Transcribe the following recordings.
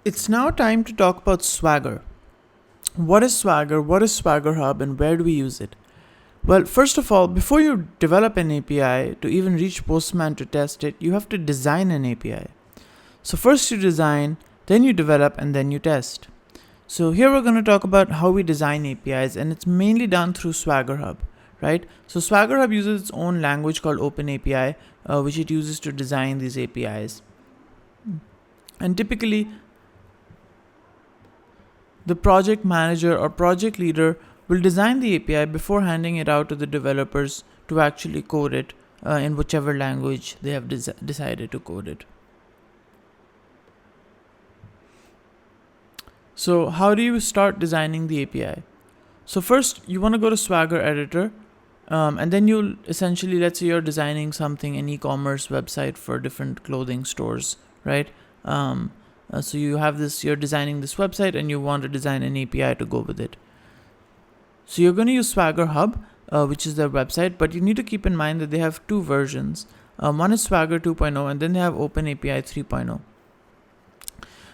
It's now time to talk about Swagger. What is Swagger? What is Swagger Hub, and where do we use it? Well, first of all, before you develop an API to even reach Postman to test it, you have to design an API. So first you design, then you develop, and then you test. So here we're going to talk about how we design APIs, and it's mainly done through Swagger Hub, right? So Swagger Hub uses its own language called OpenAPI, which it uses to design these APIs. And typically, the project manager or project leader will design the API before handing it out to the developers to actually code it in whichever language they have decided to code it. So how do you start designing the API? So first you want to go to Swagger editor, and then you'll essentially, let's say you're designing something, an e-commerce website for different clothing stores, right? So you have this, you're designing this website and you want to design an API to go with it. So you're going to use Swagger Hub, which is their website, but you need to keep in mind that they have two versions. One is Swagger 2.0 and then they have OpenAPI 3.0.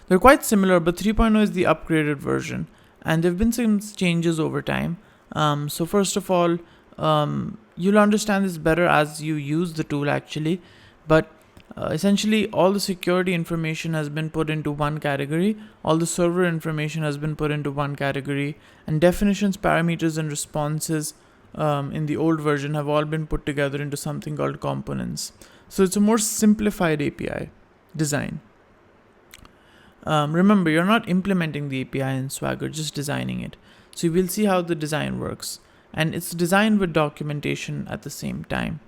They're quite similar, but 3.0 is the upgraded version, and there have been some changes over time. So first of all, you'll understand this better as you use the tool actually, but essentially all the security information has been put into one category, all the server information has been put into one category, and definitions, parameters, and responses in the old version have all been put together into something called components. So it's a more simplified API design. Remember, you're not implementing the API in Swagger, just designing it. So you will see how the design works, and it's designed with documentation at the same time.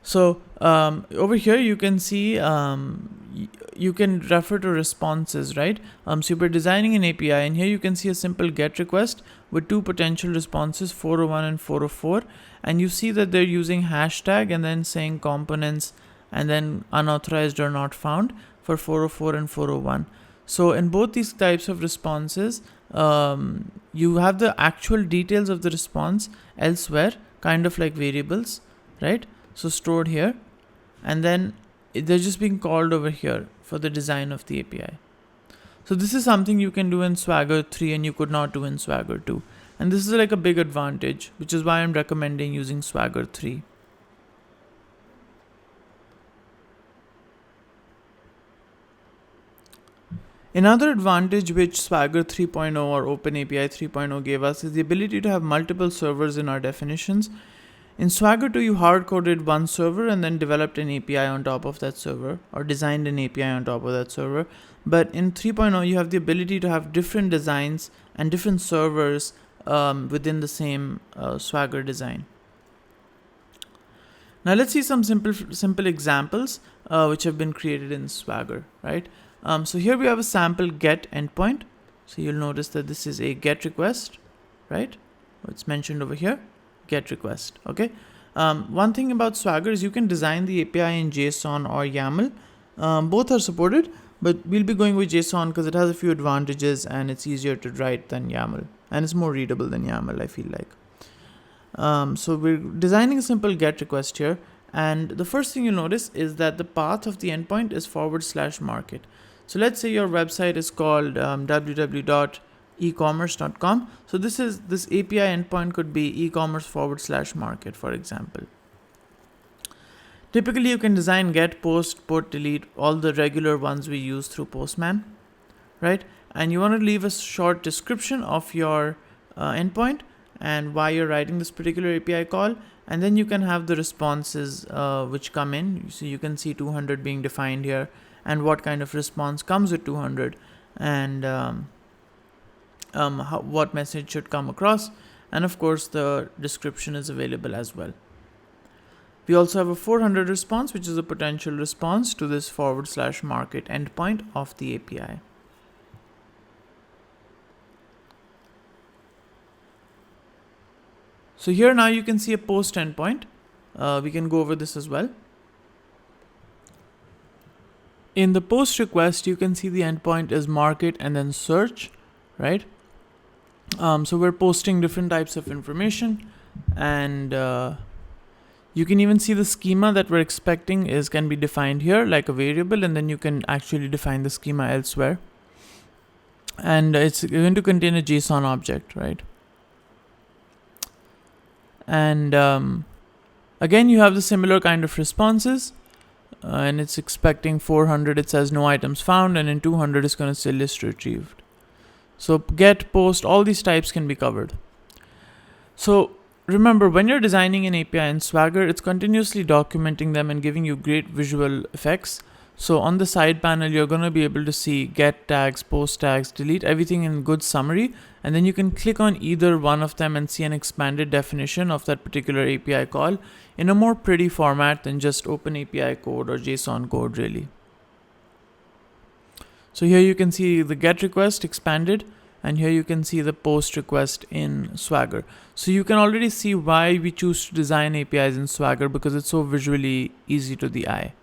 So over here you can see you can refer to responses, right? So we're designing an API, and here you can see a simple GET request with two potential responses, 401 and 404, and you see that they're using hashtag and then saying components and then unauthorized or not found for 404 and 401. So in both these types of responses, you have the actual details of the response elsewhere, kind of like variables, right? So stored here, and then they're just being called over here for the design of the API. So this is something you can do in Swagger 3 and you could not do in Swagger 2. And this is like a big advantage, which is why I'm recommending using Swagger 3. Another advantage which Swagger 3.0 or OpenAPI 3.0 gave us is the ability to have multiple servers in our definitions. In Swagger 2, you hard-coded one server and then developed an API on top of that server, or designed an API on top of that server. But in 3.0, you have the ability to have different designs and different servers within the same Swagger design. Now let's see some simple examples which have been created in Swagger, right? So here we have a sample GET endpoint. So you'll notice that this is a GET request, right? It's mentioned over here. GET request. Okay. One thing about Swagger is you can design the API in JSON or YAML. Both are supported, but we'll be going with JSON because it has a few advantages and it's easier to write than YAML, and it's more readable than YAML, I feel like. So we're designing a simple GET request here, and the first thing you'll notice is that the path of the endpoint is /market. So let's say your website is called www.ecommerce.com. So this API endpoint could be e-commerce /market, for example. Typically you can design get, post, put, delete, all the regular ones we use through Postman, right? And you want to leave a short description of your endpoint and why you're writing this particular API call, and then you can have the responses which come in. So you can see 200 being defined here, and what kind of response comes with 200, and what message should come across, and of course the description is available as well. We also have a 400 response, which is a potential response to this /market endpoint of the API. So here now you can see a post endpoint. We can go over this as well. In the post request, you can see the endpoint is market and then search, right? So we're posting different types of information, and You can even see the schema that we're expecting can be defined here like a variable, and then you can actually define the schema elsewhere. And it's going to contain a JSON object, right? And again, you have the similar kind of responses, and it's expecting 400. It says no items found, and in 200 it's going to say list retrieved. So get, post, all these types can be covered. So remember, when you're designing an API in Swagger, it's continuously documenting them and giving you great visual effects. So on the side panel, you're going to be able to see get tags, post tags, delete, everything in good summary. And then you can click on either one of them and see an expanded definition of that particular API call in a more pretty format than just open API code or JSON code, really. So here you can see the get request expanded, and here you can see the post request in Swagger. So you can already see why we choose to design APIs in Swagger, because it's so visually easy to the eye.